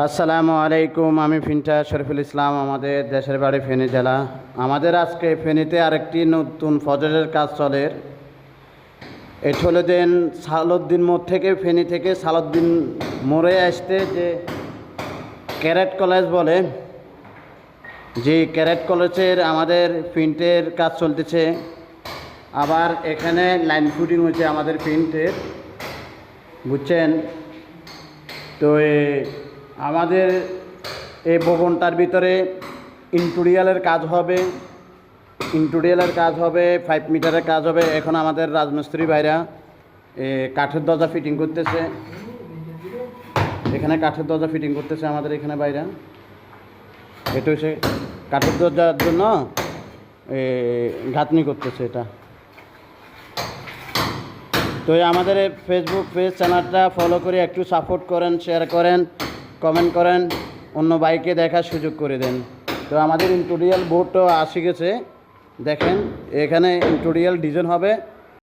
আসসালামু আলাইকুম। আমি ফিন্টা শরীফুল ইসলাম, আমাদের দেশের বাড়ি ফেনী জেলা। আমাদের আজকে ফেনীতে আরেকটি নতুন ফজরের কাজ চলে। এটি হলো দিন সালাউদ্দিন মোড় থেকে, ফেনী থেকে সালাউদ্দিন মোড়ে আসতে যে ক্যারেট কলেজ বলে, যে ক্যারেট কলেজের আমাদের প্রিন্টের কাজ চলতেছে। আবার এখানে লাইন ফুটিং হচ্ছে আমাদের প্রিন্টের, বুঝছেন তো। আমাদের এই ভবনটার ভিতরে ইন্টেরিয়রের কাজ হবে, 5 মিটারের কাজ হবে। এখন আমাদের রাজমিস্ত্রি ভাইরা কাঠের দরজা ফিটিং করতেছে, এখানে কাঠের দরজা ফিটিং করতেছে আমাদের এখানে বাইরা। এটা হচ্ছে কাঠের দরজার জন্য গাঁথনি করতেছে এটা। তো আমাদের এই ফেসবুক পেজ চ্যানেলটা ফলো করে একটু সাপোর্ট করেন, শেয়ার করেন, কমেন্ট করেন, অন্য বাইকে দেখার সুযোগ করে দেন। তো আমাদের ইন্টেরিয়র বোর্ডও আসে গেছে, দেখেন এখানে ইন্টেরিয়র ডিজাইন হবে।